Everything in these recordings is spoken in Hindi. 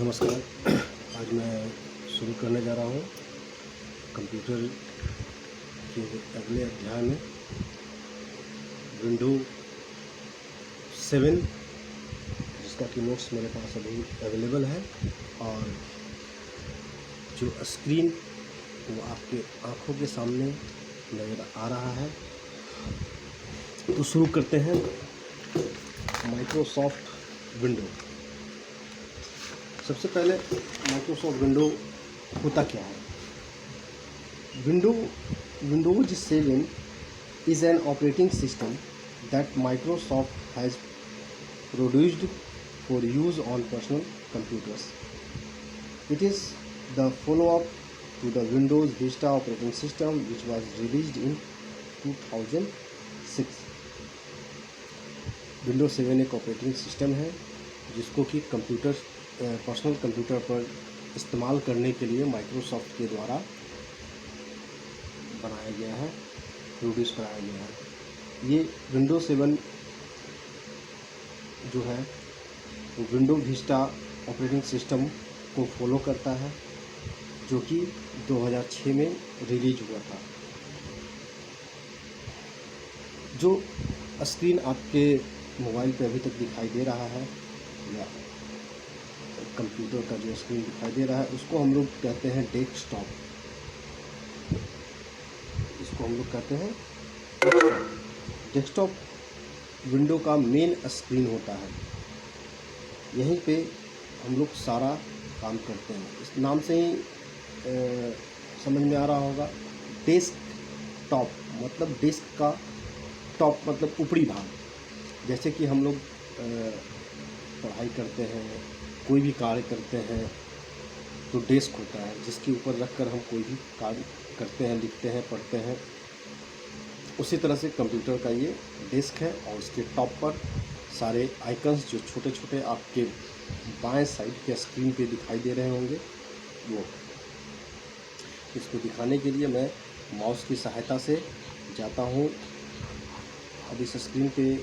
नमस्कार। आज मैं शुरू करने जा रहा हूँ कंप्यूटर के अगले अध्याय में विंडो 7, जिसका की नोट्स मेरे पास अभी अवेलेबल है और जो स्क्रीन वो आपके आँखों के सामने नज़र आ रहा है। तो शुरू करते हैं। Microsoft window. सबसे पहले माइक्रोसॉफ्ट विंडो होता क्या है? Windows 7 is an operating system that Microsoft has produced for use on personal computers. It is the follow-up to the Windows Vista operating system, which was released in 2006. Windows 7 एक ऑपरेटिंग सिस्टम है जिसको कि पर्सनल कंप्यूटर पर इस्तेमाल करने के लिए माइक्रोसॉफ्ट के द्वारा बनाया गया है, प्रोड्यूस कराया गया है। ये विंडोज 7 जो है वो विंडोज विस्टा ऑपरेटिंग सिस्टम को फॉलो करता है, जो कि 2006 में रिलीज हुआ था। जो स्क्रीन आपके मोबाइल पे अभी तक दिखाई दे रहा है या कंप्यूटर का जो स्क्रीन दिखाई दे रहा है, उसको हम लोग कहते हैं डेस्कटॉप। इसको हम लोग कहते हैं डेस्कटॉप। विंडो का मेन स्क्रीन होता है, यहीं पे हम लोग सारा काम करते हैं। इस नाम से ही समझ में आ रहा होगा। डेस्कटॉप मतलब डेस्क का टॉप मतलब ऊपरी भाग। जैसे कि हम लोग पढ़ाई करते हैं, कोई भी कार्य करते हैं तो डेस्क होता है जिसके ऊपर रखकर हम कोई भी कार्य करते हैं, लिखते हैं, पढ़ते हैं। उसी तरह से कंप्यूटर का ये डेस्क है और इसके टॉप पर सारे आइकन्स जो छोटे छोटे आपके बाएं साइड के स्क्रीन पे दिखाई दे रहे होंगे, वो इसको दिखाने के लिए मैं माउस की सहायता से जाता हूँ। अब इस स्क्रीन पे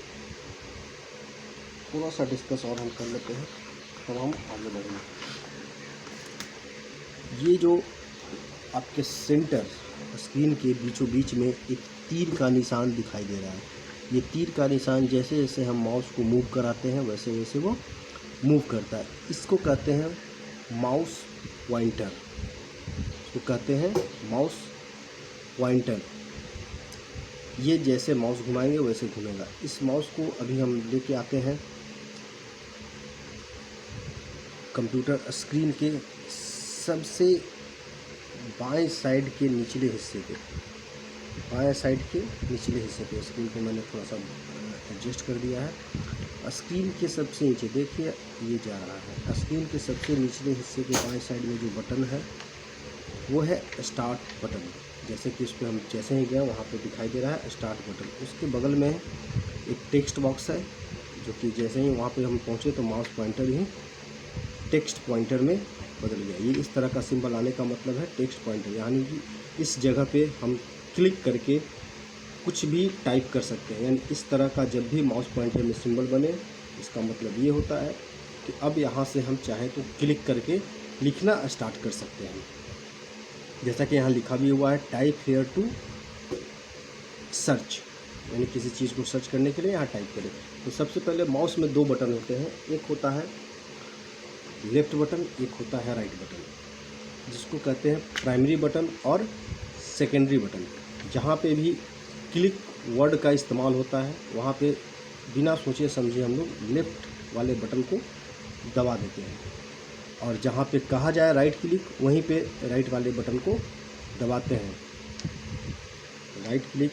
थोड़ा सा डिस्कस और हम कर लेते हैं, तब हम आगे बढ़ेंगे। ये जो आपके सेंटर स्क्रीन के बीचों बीच में एक तीर का निशान दिखाई दे रहा है, ये तीर का निशान जैसे जैसे हम माउस को मूव कराते हैं वैसे वैसे वो मूव करता है। इसको कहते हैं माउस पॉइंटर। इसको कहते हैं माउस पॉइंटर। ये जैसे माउस घुमाएंगे वैसे घूमेगा। इस माउस को अभी हम लेके आते हैं कंप्यूटर स्क्रीन के सबसे बाएं साइड के निचले हिस्से पे। बाएं साइड के निचले हिस्से पे स्क्रीन को मैंने थोड़ा सा एडजस्ट कर दिया है। स्क्रीन के सबसे नीचे देखिए ये जा रहा है। स्क्रीन के सबसे निचले हिस्से के बाएं साइड में जो बटन है वो है स्टार्ट बटन। जैसे कि उस पर हम जैसे ही गए वहाँ पे दिखाई दे रहा है स्टार्ट बटन। उसके बगल में एक टेक्स्ट बॉक्स है, जो कि जैसे ही वहाँ पे हम पहुँचे तो माउस पॉइंटर ही टेक्स्ट पॉइंटर में बदल गया। ये इस तरह का सिंबल आने का मतलब है टेक्स्ट पॉइंटर, यानी कि इस जगह पे हम क्लिक करके कुछ भी टाइप कर सकते हैं। यानी इस तरह का जब भी माउस पॉइंटर में सिंबल बने, इसका मतलब ये होता है कि अब यहाँ से हम चाहे तो क्लिक करके लिखना स्टार्ट कर सकते हैं। जैसा कि यहाँ लिखा भी हुआ है टाइप हेयर टू सर्च, यानी किसी चीज़ को सर्च करने के लिए यहाँ टाइप करें। तो सबसे पहले माउस में दो बटन होते हैं, एक होता है लेफ़्ट बटन, एक होता है राइट बटन, जिसको कहते हैं प्राइमरी बटन और सेकेंडरी बटन। जहाँ पे भी क्लिक वर्ड का इस्तेमाल होता है वहाँ पे बिना सोचे समझे हम लोग लेफ़्ट वाले बटन को दबा देते हैं, और जहाँ पे कहा जाए राइट क्लिक वहीं पे राइट वाले बटन को दबाते हैं। राइट क्लिक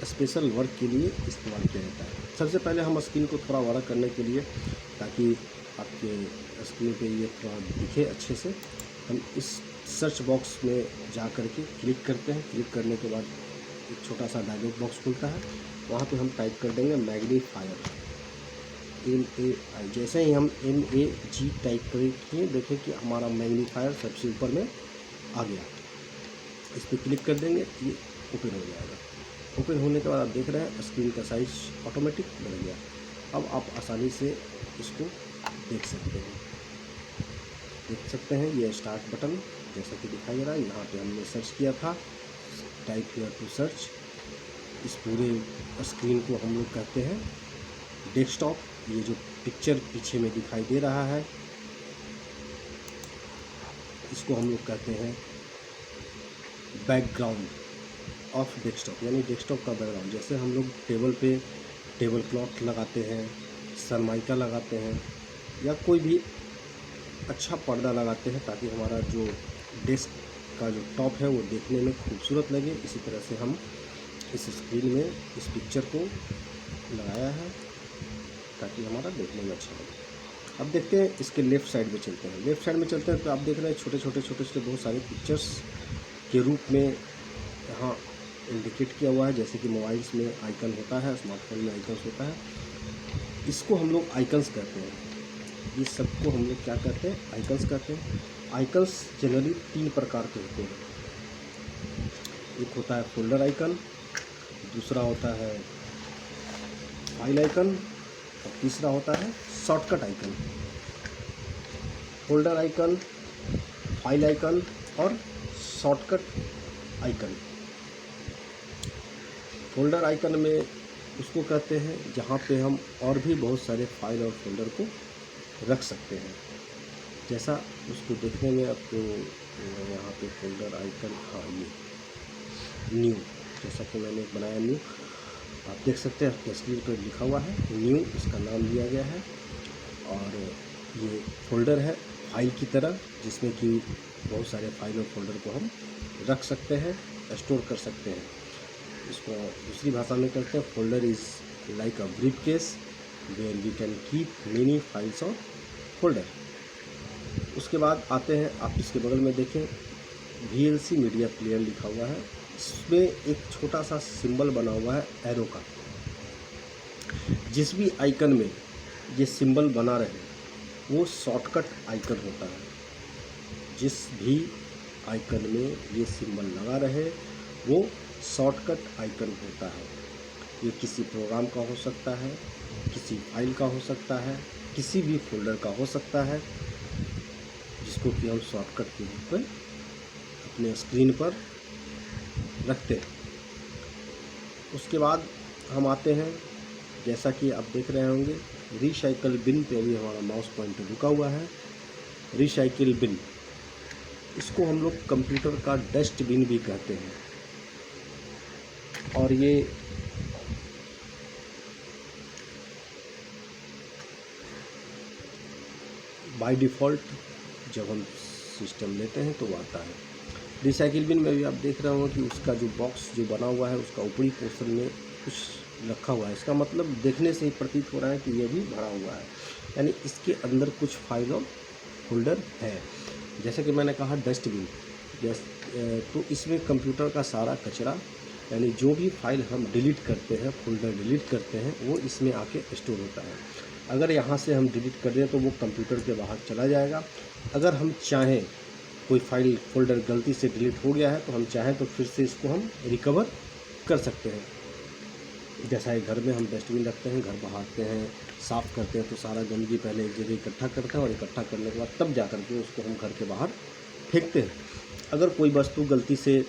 स्पेशल वर्क के लिए इस्तेमाल किया जाता है। सबसे पहले हम स्क्रीन को थोड़ा बड़ा करने के लिए, ताकि आपके स्क्रीन पे ये थोड़ा दिखे अच्छे से, हम इस सर्च बॉक्स में जा कर के क्लिक करते हैं। क्लिक करने के बाद एक छोटा सा डायलॉग बॉक्स खुलता है, वहाँ पे हम टाइप कर देंगे मैग्नीफायर, MAI। जैसे ही हम MAG टाइप करेंगे, देखें कि हमारा मैग्नीफायर सबसे ऊपर में आ गया। इस पर क्लिक कर देंगे, ये ओपन हो जाएगा। ओपन होने के बाद आप देख रहे हैं स्क्रीन का साइज ऑटोमेटिक बढ़ गया। अब आप आसानी से इसको देख सकते हैं। देख सकते हैं ये स्टार्ट बटन जैसा कि दिखाई दे रहा है। यहाँ पे हमने सर्च किया था, टाइप हियर टू सर्च। इस पूरे स्क्रीन को हम लोग कहते हैं डेस्कटॉप। ये जो पिक्चर पीछे में दिखाई दे रहा है इसको हम लोग कहते हैं बैकग्राउंड ऑफ डेस्कटॉप, यानी डेस्कटॉप का बैकग्राउंड। जैसे हम लोग टेबल पे टेबल क्लॉथ लगाते हैं, सरमाइका लगाते हैं, या कोई भी अच्छा पर्दा लगाते हैं ताकि हमारा जो डेस्क का जो टॉप है वो देखने में खूबसूरत लगे। इसी तरह से हम इस स्क्रीन में इस पिक्चर को लगाया है ताकि हमारा देखने में अच्छा लगे। अब देखते हैं इसके लेफ़्ट साइड में चलते हैं। लेफ़्ट साइड में चलते हैं तो आप देख रहे हैं छोटे छोटे बहुत सारे पिक्चर्स के रूप में यहाँ इंडिकेट किया हुआ है। जैसे कि मोबाइल्स में आइकन होता है, स्मार्टफोन में आइकन्स होता है, इसको हम लोग आइकन्स कहते हैं। ये सबको हम लोग क्या कहते हैं? आइकन्स कहते हैं। आइकन्स जनरली 3 प्रकार के होते हैं। एक होता है फोल्डर आइकन, दूसरा होता है फाइल आइकन, और तीसरा होता है shortcut icon. Folder icon, file icon और शॉर्टकट आइकन। फोल्डर आइकन में उसको कहते हैं जहाँ पे हम और भी बहुत सारे फाइल और फोल्डर को रख सकते हैं। जैसा उसको देखने में आपको यहाँ पे फोल्डर आइकन, हाँ ये न्यू, जैसा कि मैंने बनाया न्यू, आप देख सकते हैं आपके स्क्रीन पर लिखा हुआ है न्यू, इसका नाम दिया गया है। और ये फोल्डर है फाइल की तरह, जिसमें कि बहुत सारे फाइल और फोल्डर को हम रख सकते हैं, स्टोर कर सकते हैं। इसको दूसरी भाषा में कहते हैं folder is like a briefcase where we can keep many files और फोल्डर। उसके बाद आते हैं, आप इसके बगल में देखें VLC मीडिया प्लेयर लिखा हुआ है। इसमें एक छोटा सा सिंबल बना हुआ है एरो का। जिस भी आइकन में ये सिंबल बना रहे वो शॉर्टकट आइकन होता है। जिस भी आइकन में ये सिंबल लगा रहे वो शॉर्टकट आइकन होता है। ये किसी प्रोग्राम का हो सकता है, किसी फाइल का हो सकता है, किसी भी फोल्डर का हो सकता है, जिसको कि हम शॉर्टकट के रूप में अपने स्क्रीन पर रखते हैं। उसके बाद हम आते हैं, जैसा कि आप देख रहे होंगे रिसाइकल बिन पे अभी हमारा माउस पॉइंटर रुका हुआ है। रिसाइकिल बिन, इसको हम लोग कंप्यूटर का डस्टबिन भी कहते हैं। और ये बाय डिफ़ॉल्ट जब हम सिस्टम लेते हैं तो वो आता है। रिसाइकिल बिन में भी आप देख रहे होंगे कि उसका जो बॉक्स जो बना हुआ है उसका ऊपरी पोर्शन में कुछ रखा हुआ है। इसका मतलब देखने से ही प्रतीत हो रहा है कि ये भी भरा हुआ है, यानी इसके अंदर कुछ फाइल और फोल्डर है। जैसे कि मैंने कहा डस्टबिन, तो इसमें कंप्यूटर का सारा कचरा, यानी जो भी फाइल हम डिलीट करते हैं, फोल्डर डिलीट करते हैं, वो इसमें आके स्टोर होता है। अगर यहाँ से हम डिलीट कर दें तो वो कंप्यूटर के बाहर चला जाएगा। अगर हम चाहें कोई फाइल फोल्डर गलती से डिलीट हो गया है तो हम चाहें तो फिर से इसको हम रिकवर कर सकते हैं। जैसा है घर में हम डस्टबिन रखते हैं, घर बहारते हैं, साफ़ करते हैं तो सारा गंदगी पहले एक जगह इकट्ठा करते हैं और इकट्ठा करने के बाद तब जा कर के उसको हम घर के बाहर फेंकते हैं। अगर कोई वस्तु गलती से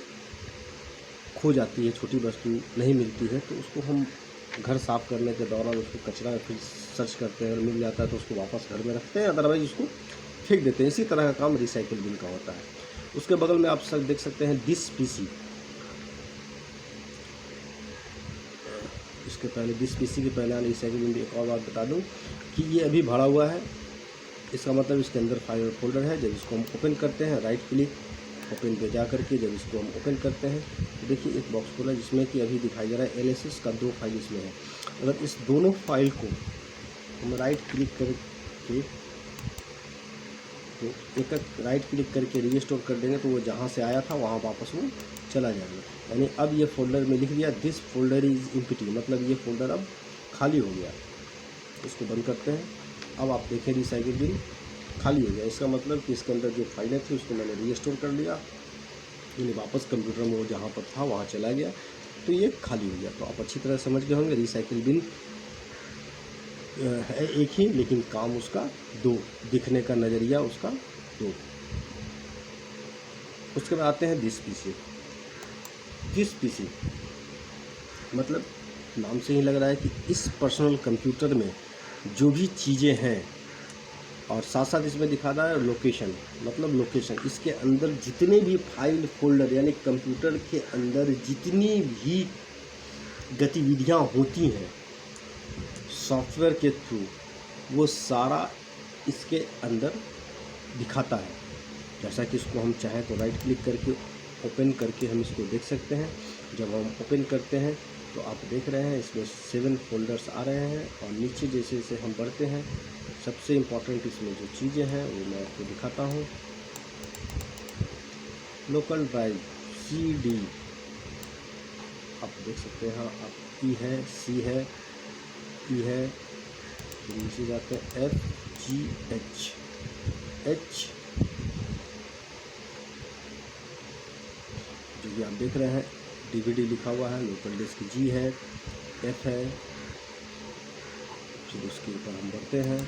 खो जाती है, छोटी वस्तु नहीं मिलती है, तो उसको हम घर साफ़ करने के दौरान उसको कचरा फिर सर्च करते हैं और मिल जाता है तो उसको वापस घर में रखते हैं, अदरवाइज उसको फेंक देते हैं। इसी तरह का काम रिसाइकिल बिन का होता है। उसके बगल में आप सब देख सकते हैं दिस पीसी। इसके पहले दिस पीसी के पहले रिसाइकिल बिन एक और बात बता दूं कि ये अभी भरा हुआ है। इसका मतलब इसके अंदर फाइल और फोल्डर है। जब इसको हम ओपन करते हैं, राइट क्लिक ओपन पे जा करके जब इसको हम ओपन करते हैं तो देखिए एक बॉक्स खुला जिसमें कि अभी दिखाई दे रहा है LSS का 2 फाइल इसमें है। अगर इस दोनों फाइल को हम राइट क्लिक करके तो एक राइट क्लिक करके रीस्टोर कर देंगे तो वो जहाँ से आया था वहाँ वापस वो चला जाएगा। यानी अब ये फोल्डर में लिख दिया दिस फोल्डर इज़ एम्प्टी, मतलब ये फोल्डर अब खाली हो गया। इसको बंद करते हैं। अब आप देखें रिसाइकिल बिन खाली हो गया। इसका मतलब कि इसके अंदर जो फाइलें थी उसको मैंने रीस्टोर कर लिया, यानी वापस कंप्यूटर में वो जहाँ पर था वहाँ चला गया, तो ये खाली हो गया। तो आप अच्छी तरह समझ गए होंगे रिसाइकिल बिन है एक ही, लेकिन काम उसका 2, दिखने का नज़रिया उसका 2। उसके बाद आते हैं दिस पीसी मतलब नाम से ही लग रहा है कि इस पर्सनल कंप्यूटर में जो भी चीज़ें हैं, और साथ साथ इसमें दिखा रहा है लोकेशन, मतलब लोकेशन, इसके अंदर जितने भी फाइल फोल्डर यानी कंप्यूटर के अंदर जितनी भी गतिविधियां होती हैं सॉफ्टवेयर के थ्रू, वो सारा इसके अंदर दिखाता है। जैसा कि इसको हम चाहें तो राइट क्लिक करके ओपन करके हम इसको देख सकते हैं। जब हम ओपन करते हैं तो आप देख रहे हैं इसमें 7 फोल्डर्स आ रहे हैं, और नीचे जैसे जैसे हम बढ़ते हैं सबसे इम्पॉर्टेंट इसमें जो चीज़ें हैं वो मैं आपको दिखाता हूँ। लोकल ड्राइव CD आप देख सकते हैं, आप E है, C है, E है, फिर नीचे जाते हैं FGH जो कि आप देख रहे हैं DVD लिखा हुआ है। लोकल डिस्क G है, F है, फिर उसके ऊपर हम बढ़ते हैं,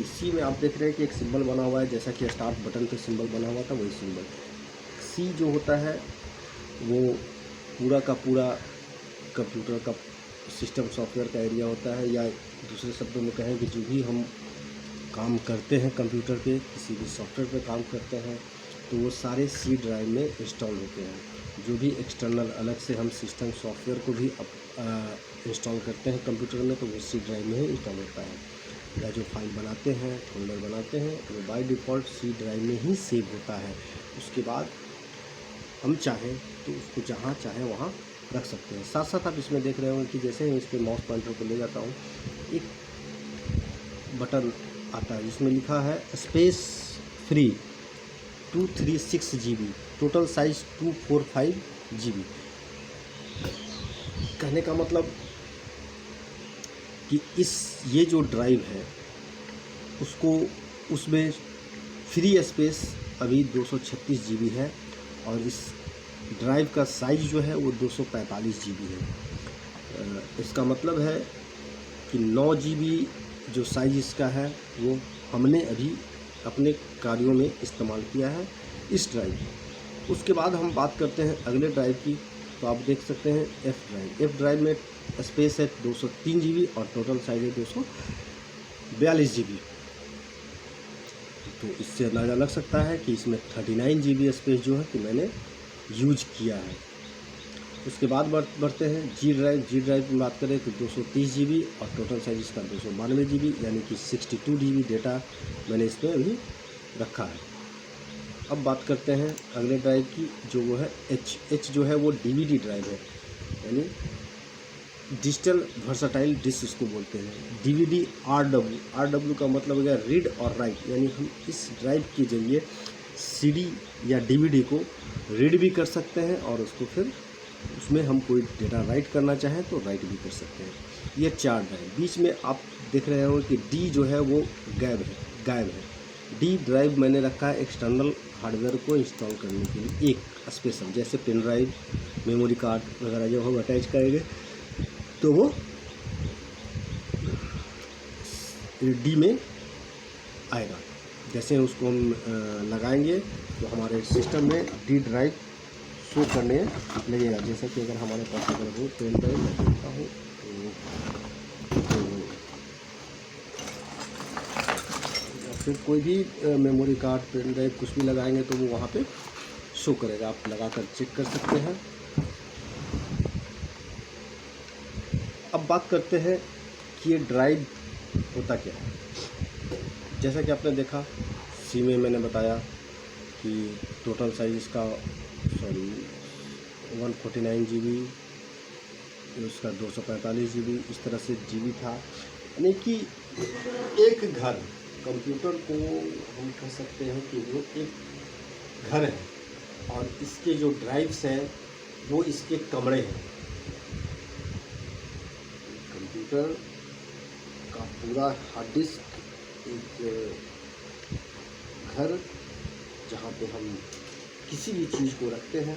सी में आप देख रहे हैं कि एक सिंबल बना हुआ है, जैसा कि स्टार्ट बटन पे सिंबल बना हुआ था वही सिंबल। सी जो होता है वो पूरा का पूरा कंप्यूटर का सिस्टम सॉफ्टवेयर का एरिया होता है, या दूसरे शब्दों में कहें कि जो भी हम काम करते हैं कंप्यूटर पे, किसी भी सॉफ्टवेयर पे काम करते हैं तो वो सारे सी ड्राइव में इंस्टॉल होते हैं। जो भी एक्सटर्नल अलग से हम सिस्टम सॉफ्टवेयर को भी इंस्टॉल करते हैं कंप्यूटर में तो वो सी ड्राइव में ही इंस्टॉल होता है, या जो फाइल बनाते हैं फोल्डर बनाते हैं वो बाय डिफ़ॉल्ट सी ड्राइव में ही सेव होता है। उसके बाद हम चाहें तो उसको जहाँ चाहें वहाँ रख सकते हैं। साथ साथ आप इसमें देख रहे होंगे कि जैसे ही इस पर माउस पॉइंटर को ले जाता हूँ एक बटन आता है जिसमें लिखा है space free 236 GB, total size 245 GB। कहने का मतलब कि ये जो ड्राइव है उसको उसमें फ्री स्पेस अभी 236 GB है, और इस ड्राइव का साइज जो है वो 245 GB है। इसका मतलब है कि 9 GB जो साइज इसका है वो हमने अभी अपने कार्यों में इस्तेमाल किया है इस ड्राइव। उसके बाद हम बात करते हैं अगले ड्राइव की, तो आप देख सकते हैं एफ ड्राइव में स्पेस है 203 GB और टोटल साइज है 242 GB। तो इससे अंदाज़ा लग सकता है कि इसमें 39 GB स्पेस जो है कि मैंने यूज किया है। उसके बाद बढ़ते हैं जी ड्राइव की बात करें तो 230 GB और टोटल साइज इसका 292 GB, यानी कि 62 GB डेटा मैंने इसमें अभी रखा है। अब बात करते हैं अगले ड्राइव की जो वो है एच जो है वो DVD ड्राइव है, यानी डिजिटल वर्सटाइल डिस्क इसको बोलते हैं। DVD RW का मतलब हो गया रीड और राइट, यानी हम इस ड्राइव के जरिए CD या DVD को रीड भी कर सकते हैं और उसको फिर उसमें हम कोई डेटा राइट करना चाहें तो राइट भी कर सकते हैं। ये 4 ड्राइव। बीच में आप देख रहे हो कि D जो है वो गायब है। D ड्राइव मैंने रखा है एक्सटर्नल हार्डवेयर को इंस्टॉल करने के लिए, एक स्पेशल, जैसे पेन ड्राइव, मेमोरी कार्ड वगैरह जब हम अटैच करेंगे तो वो D में आएगा। जैसे उसको हम लगाएंगे तो हमारे सिस्टम में D ड्राइव शो करने लगेगा। जैसा कि अगर हमारे पास अगर वो पेन ड्राइव मैं देखता हूँ तो फिर कोई भी मेमोरी कार्ड, पेन ड्राइव कुछ भी लगाएंगे तो वो वहाँ पे शो करेगा। आप लगाकर चेक कर सकते हैं। अब बात करते हैं कि ये ड्राइव होता क्या है। जैसा कि आपने देखा सी में मैंने बताया कि टोटल साइज इसका 149 GB, उसका 245 GB, इस तरह से GB था। यानी कि एक घर, कंप्यूटर को हम कह सकते हैं कि वो एक घर है और इसके जो ड्राइव्स हैं वो इसके कमरे हैं। कंप्यूटर का पूरा हार्ड डिस्क एक घर जहाँ पे हम किसी भी चीज़ को रखते हैं,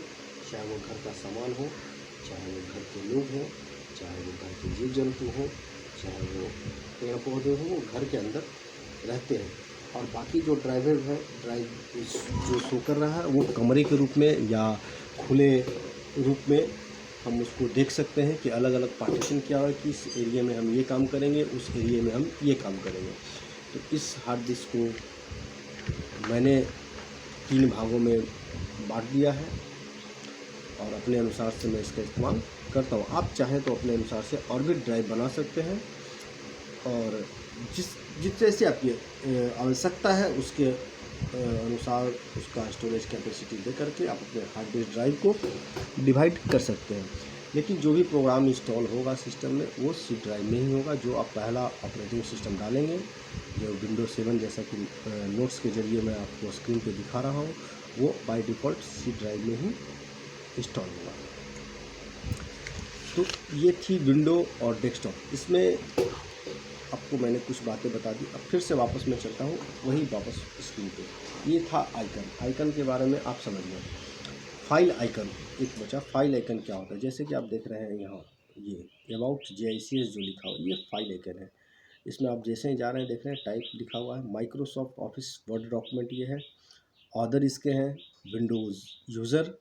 चाहे वो घर का सामान हो, चाहे वो घर के लोग हों, चाहे वो घर के जीव जंतु हों, चाहे वो पेड़ पौधे हों, वो घर के अंदर रहते हैं। और बाकी जो ड्राइवर है जो शो कर रहा है वो कमरे के रूप में या खुले रूप में हम उसको देख सकते हैं कि अलग अलग पार्टीशन क्या है कि इस एरिया में हम ये काम करेंगे, उस एरिया में हम ये काम करेंगे। तो इस हार्ड डिस्क को मैंने 3 भागों में बांट दिया है और अपने अनुसार से मैं इसका इस्तेमाल करता हूँ। आप चाहें तो अपने अनुसार से और भी ड्राइव बना सकते हैं और जिस जैसे आपकी आवश्यकता है उसके अनुसार उसका स्टोरेज कैपेसिटी दे करके आप अपने हार्ड डिस्क ड्राइव को डिवाइड कर सकते हैं। लेकिन जो भी प्रोग्राम इंस्टॉल होगा सिस्टम में वो सी ड्राइव में ही होगा। जो आप पहला ऑपरेटिंग सिस्टम डालेंगे, जो विंडोज 7 जैसा कि नोट्स के ज़रिए मैं आपको स्क्रीन पे दिखा रहा हूँ, वो बाय डिफ़ॉल्ट सी ड्राइव में ही इंस्टॉल होगा। तो ये थी विंडो और डेस्कटॉप। इसमें आपको मैंने कुछ बातें बता दी। अब फिर से वापस मैं चलता हूँ वही वापस स्क्रीन पे। ये था आइकन के बारे में आप समझ लें। फाइल आइकन एक बचा। फाइल आइकन क्या होता है? जैसे कि आप देख रहे हैं यहाँ ये अबाउट JICS जो लिखा हुआ है, ये फाइल आइकन है। इसमें आप जैसे ही जा रहे हैं देख रहे हैं टाइप लिखा हुआ है। माइक्रोसॉफ्ट ऑफिस वर्ड डॉक्यूमेंट ये है। ऑर्डर इसके हैं Windows user,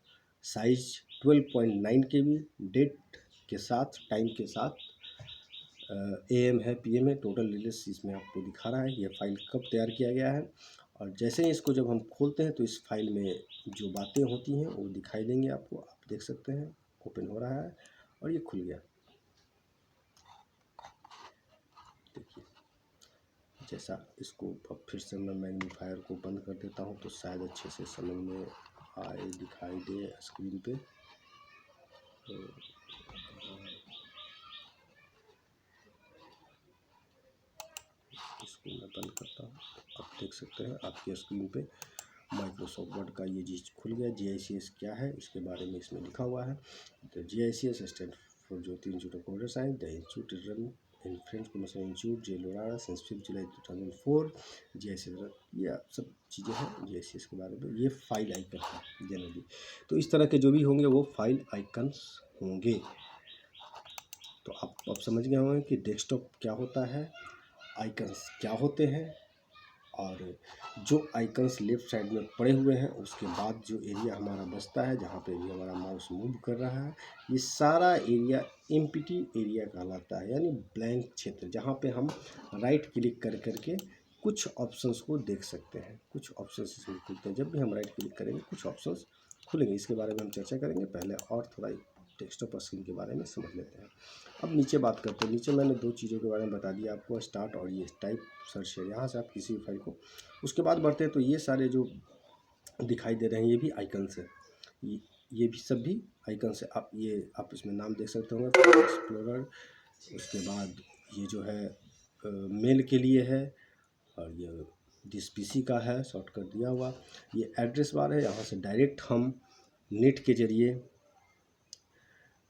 size 12.9 KB, date के साथ, टाइम के साथ, AM है, PM है, टोटल रिलीज इसमें आपको दिखा रहा है। ये फाइल कब तैयार किया गया है। और जैसे ही इसको जब हम खोलते हैं तो इस फाइल में जो बातें होती हैं वो दिखाई देंगी आपको। आप देख सकते हैं ओपन हो रहा है और ये खुल गया। देखिए जैसा इसको अब फिर से मैं मैग्नीफायर को बंद कर देता हूँ तो शायद अच्छे से समझ में आए, दिखाई दे स्क्रीन पे। तो इसको मैं बंद करता हूँ। आप देख सकते हैं आपकी स्क्रीन पे माइक्रोसॉफ्ट वर्ड का ये चीज़ खुल गया। JICS क्या है इसके बारे में इसमें लिखा हुआ है। तो JICS stand for Jyoti institute of computer science, the institute run in French commercial institute J लोराड़ा सिंस 5 जुलाई 2004। JICS ये सब चीज़ें हैं JICS के बारे में। ये फाइल आइकन है जनरली। तो इस तरह के जो भी होंगे वो फाइल आइकन्स होंगे। तो आप अब समझ गए होंगे कि डेस्कटॉप क्या होता है, आइकन्स क्या होते हैं, और जो आइकन्स लेफ़्ट साइड में पड़े हुए हैं उसके बाद जो एरिया हमारा बचता है, जहाँ पे भी हमारा माउस मूव कर रहा है, ये सारा एरिया एम्प्टी एरिया कहलाता है, यानी ब्लैंक क्षेत्र, जहाँ पे हम राइट क्लिक कर करके कुछ ऑप्शंस को देख सकते हैं। कुछ ऑप्शंस इसमें खुलते हैं। जब भी हम राइट क्लिक करेंगे कुछ ऑप्शंस खुलेंगे। इसके बारे में हम चर्चा करेंगे। पहले और थोड़ा डेस्कटॉप स्क्रीन के बारे में समझ लेते हैं। अब नीचे बात करते हैं। नीचे मैंने 2 चीज़ों के बारे में बता दिया आपको, स्टार्ट और ये टाइप सर्च है। यहाँ से आप किसी भी फाइल को, उसके बाद बढ़ते हैं तो ये सारे जो दिखाई दे रहे हैं ये भी आइकन्स है। ये भी सब भी आइकन्स है। आप इसमें नाम देख सकते होंगे, एक्सप्लोरर। उसके बाद ये जो है मेल के लिए है, और ये दिस PC का है शॉर्टकट दिया हुआ। ये एड्रेस बार है, यहाँ से डायरेक्ट हम नेट के ज़रिए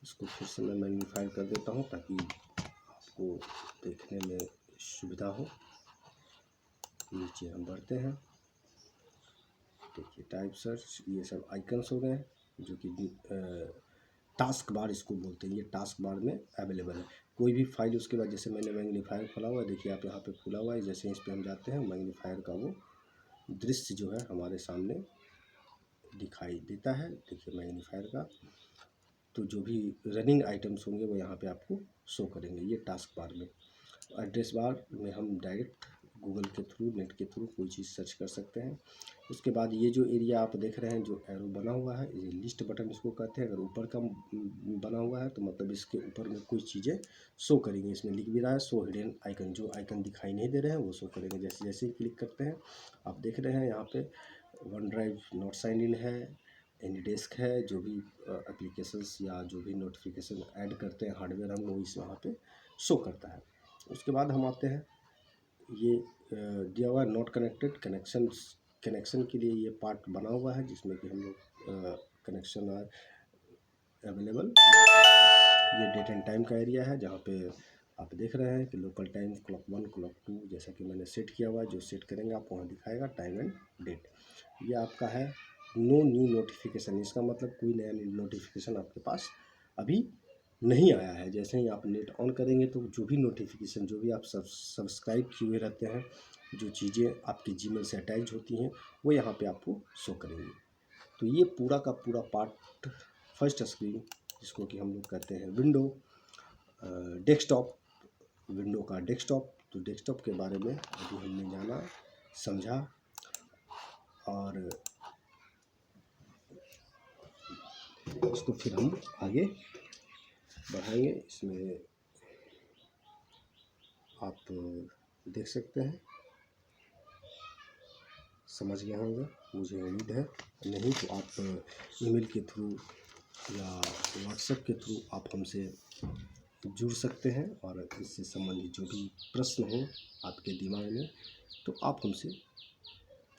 इसको फिर से मैं मैग्नीफाई कर देता हूँ ताकि आपको देखने में सुविधा हो। नीचे हम बढ़ते हैं। देखिए टाइप सर्च, ये सब आइकन्स हो गए जो कि टास्क बार इसको बोलते हैं। ये टास्क बार में अवेलेबल है। कोई भी फाइल उसके बाद, जैसे मैंने मैग्नीफायर खोला हुआ है, देखिए आप यहाँ पे खुला हुआ है। जैसे इस पर हम जाते हैं मैग्नीफायर का वो दृश्य जो है हमारे सामने दिखाई देता है। देखिए मैग्नीफायर का, तो जो भी रनिंग आइटम्स होंगे वो यहाँ पे आपको शो करेंगे। ये टास्क बार में। एड्रेस बार में हम डायरेक्ट गूगल के थ्रू, नेट के थ्रू कोई चीज़ सर्च कर सकते हैं। उसके बाद ये जो एरिया आप देख रहे हैं, जो एरो बना हुआ है, ये लिस्ट बटन इसको कहते हैं। अगर ऊपर का बना हुआ है तो मतलब इसके ऊपर में कुछ चीज़ें शो करेंगी। इसमें लिख भी रहा है शो हिडन आइकन, जो आइकन दिखाई नहीं दे रहे हैं वो शो करेंगे। जैसे जैसे ही क्लिक करते हैं आप देख रहे हैं यहाँ पे OneDrive not sign in है, एनीडेस्क है। जो भी एप्लीकेशंस या जो भी नोटिफिकेशन ऐड करते हैं हार्डवेयर हम, वो इस वहाँ पे शो करता है। उसके बाद हम आते हैं, ये दिया हुआ है नॉट कनेक्टेड, कनेक्शन के लिए ये पार्ट बना हुआ है जिसमें कि हम लोग कनेक्शन आर अवेलेबल। ये डेट एंड टाइम का एरिया है जहाँ पे आप देख रहे हैं कि लोकल टाइम क्लॉक 1 क्लॉक 2 जैसा कि मैंने सेट किया हुआ है। जो सेट करेंगे आप वहाँ दिखाएगा टाइम एंड डेट। ये आपका है नो न्यू नोटिफिकेशन, इसका मतलब कोई नया नोटिफिकेशन आपके पास अभी नहीं आया है, जैसे ही आप नेट ऑन करेंगे तो जो भी नोटिफिकेशन, जो भी आप सब्सक्राइब किए हुए रहते हैं, जो चीज़ें आपके जीमेल से अटैच होती हैं, वो यहाँ पे आपको शो करेंगी। तो ये पूरा का पूरा पार्ट फर्स्ट स्क्रीन, जिसको कि हम लोग कहते हैं विंडो डेस्कटॉप, विंडो का डेस्कटॉप। तो डेस्कटॉप के बारे में अभी हमने जाना, समझा, और इसको फिर हम आगे बढ़ाएंगे। इसमें आप देख सकते हैं, समझ गए होंगे मुझे उम्मीद है। नहीं तो आप ईमेल के थ्रू या व्हाट्सएप के थ्रू आप हमसे जुड़ सकते हैं, और इससे संबंधित जो भी प्रश्न हो आपके दिमाग में, तो आप हमसे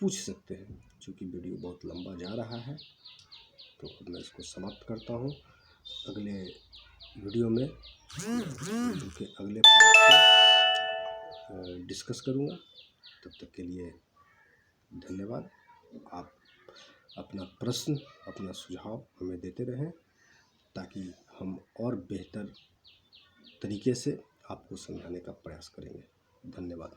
पूछ सकते हैं। चूँकि वीडियो बहुत लंबा जा रहा है, तो अब मैं इसको समाप्त करता हूँ। अगले वीडियो में उनके अगले पार्ट को डिस्कस करूँगा। तब तक के लिए धन्यवाद। आप अपना प्रश्न, अपना सुझाव हमें देते रहें, ताकि हम और बेहतर तरीके से आपको समझाने का प्रयास करेंगे। धन्यवाद।